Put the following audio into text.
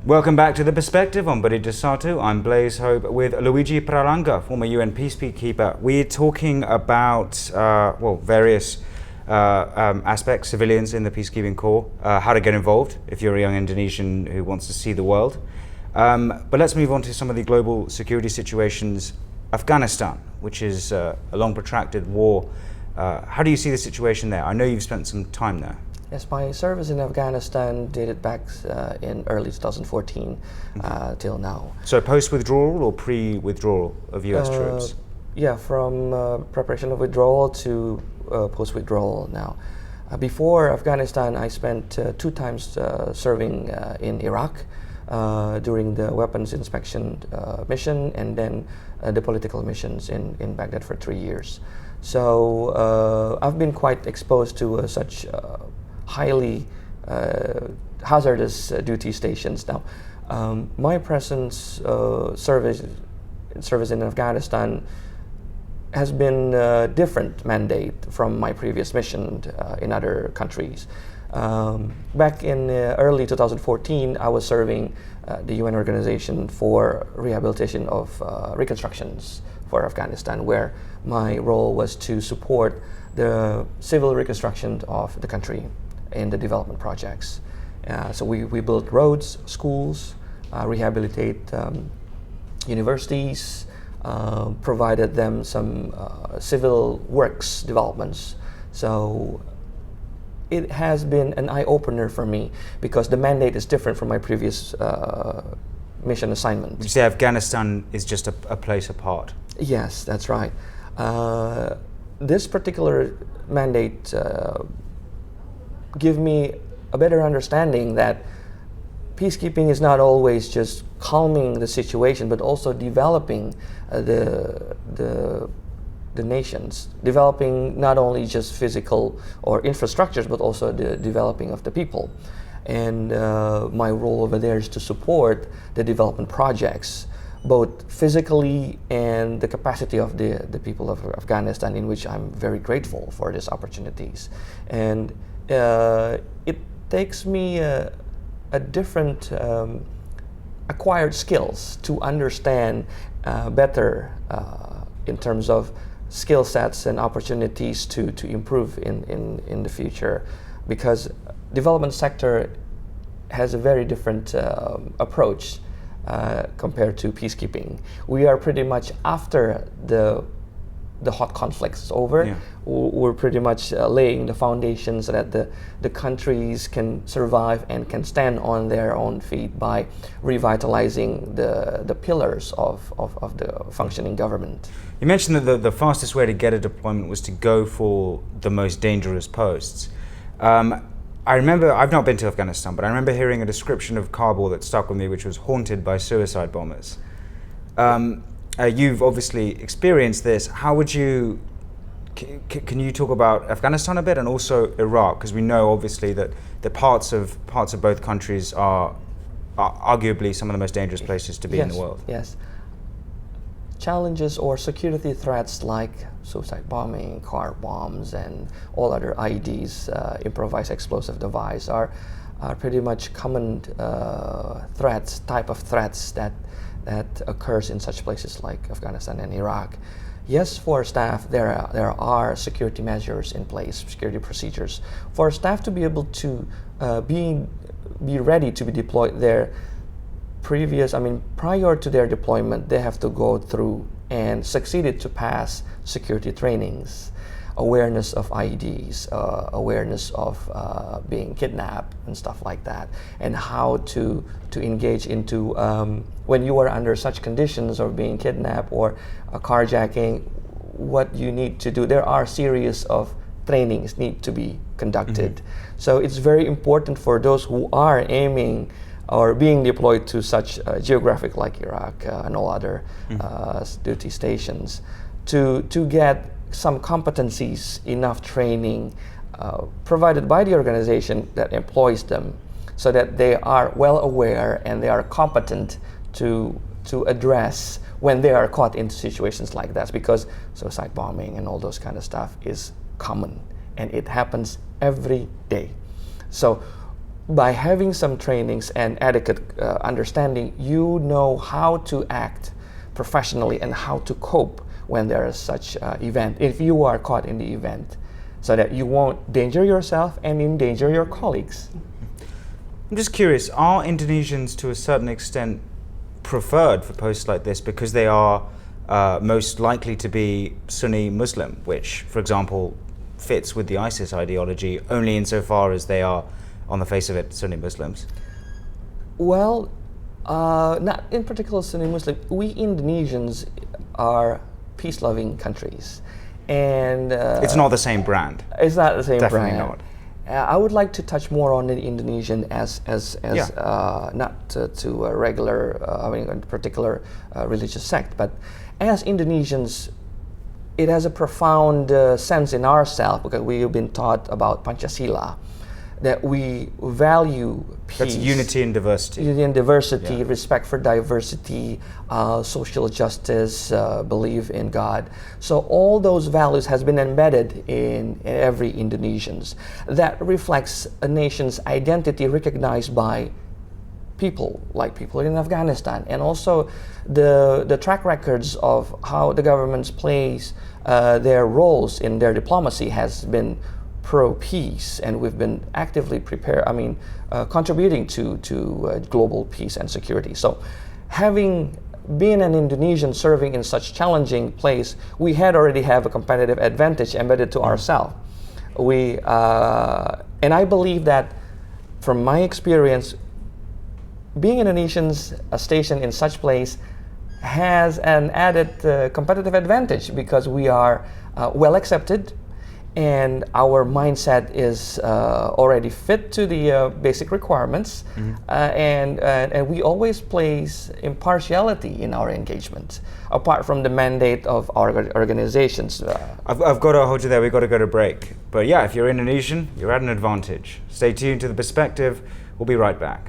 Welcome back to The Perspective on Budi Desatu. I'm Blaise Hope with Luigi Pralangga, former UN Peacekeeper. We're talking about various aspects, civilians in the Peacekeeping Corps, how to get involved if you're a young Indonesian who wants to see the world. But let's move on to some of the global security situations. Afghanistan, which is a long protracted war. How do you see the situation there? I know you've spent some time there. Yes, my service in Afghanistan dated back in early 2014 till now. So post-withdrawal or pre-withdrawal of US troops? Yeah, from preparation of withdrawal to post-withdrawal now. Before Afghanistan, I spent 2 times serving in Iraq during the weapons inspection mission and then the political missions in Baghdad for 3 years. So I've been quite exposed to such highly hazardous duty stations. Now, my presence service in Afghanistan has been a different mandate from my previous mission in other countries. Back in early 2014, I was serving the UN Organization for Rehabilitation of Reconstructions for Afghanistan, where my role was to support the civil reconstruction of the country in the development projects. So we built roads, schools, rehabilitate universities, provided them some civil works developments. So it has been an eye-opener for me because the mandate is different from my previous mission assignment. Would you say Afghanistan is just a place apart? Yes, that's right. This particular mandate give me a better understanding that peacekeeping is not always just calming the situation, but also developing the nations, developing not only just physical or infrastructures, but also the developing of the people. And my role over there is to support the development projects, both physically and the capacity of the people of Afghanistan, in which I'm very grateful for these opportunities. And it takes me a different acquired skills to understand better in terms of skill sets and opportunities to improve in the future, because development sector has a very different approach compared to peacekeeping. We are pretty much after the hot conflicts is over. Yeah. We're pretty much laying the foundations so that the countries can survive and can stand on their own feet by revitalizing the pillars of the functioning government. You mentioned that the fastest way to get a deployment was to go for the most dangerous posts. I remember, I've not been to Afghanistan, but I remember hearing a description of Kabul that stuck with me, which was haunted by suicide bombers. You've obviously experienced this. How would you, can you talk about Afghanistan a bit and also Iraq? Because we know obviously that the parts of both countries are arguably some of the most dangerous places to be in the world. Yes. Challenges or security threats like suicide bombing, car bombs, and all other IEDs, improvised explosive device, are pretty much common type of threats that occurs in such places like Afghanistan and Iraq. Yes, for staff, there are security measures in place, security procedures. For staff to be able to be ready to be deployed there, prior to their deployment, they have to go through and succeeded to pass security trainings, awareness of IEDs, awareness of being kidnapped and stuff like that, and how to engage into when you are under such conditions of being kidnapped or a carjacking, what you need to do. There are series of trainings need to be conducted. Mm-hmm. So it's very important for those who are aiming or being deployed to such geographic like Iraq and all other duty stations to get some competencies, enough training provided by the organization that employs them, so that they are well aware and they are competent to address when they are caught in situations like that, because suicide bombing and all those kind of stuff is common and it happens every day. So by having some trainings and adequate understanding, you know how to act professionally and how to cope when there is such event, if you are caught in the event, so that you won't endanger yourself and endanger your colleagues. I'm just curious, are Indonesians to a certain extent preferred for posts like this because they are most likely to be Sunni Muslim, which, for example, fits with the ISIS ideology only insofar as they are, on the face of it, Sunni Muslims? Well, not in particular Sunni Muslim. We Indonesians are peace-loving countries, and it's not the same brand. It's not the same Definitely brand. not. I would like to touch more on the Indonesian as Yeah. not to a regular, I mean, a particular religious sect, but as Indonesians, it has a profound sense in ourselves because we have been taught about Pancasila, that we value peace. That's unity and diversity. Unity and diversity, Yeah. respect for diversity, social justice, belief in God. So all those values has been embedded in every Indonesians. That reflects a nation's identity recognized by people, like people in Afghanistan, and also the track records of how the governments plays their roles in their diplomacy has been pro-peace, and we've been actively contributing to global peace and security. So, having been an Indonesian serving in such challenging place, we had already have a competitive advantage embedded to ourselves. And I believe that, from my experience, being Indonesians stationed in such place has an added competitive advantage because we are well accepted, and our mindset is already fit to the basic requirements, and we always place impartiality in our engagement, apart from the mandate of our organizations. I've got to hold you there, we've got to go to break. But yeah, if you're Indonesian, you're at an advantage. Stay tuned to The Perspective, we'll be right back.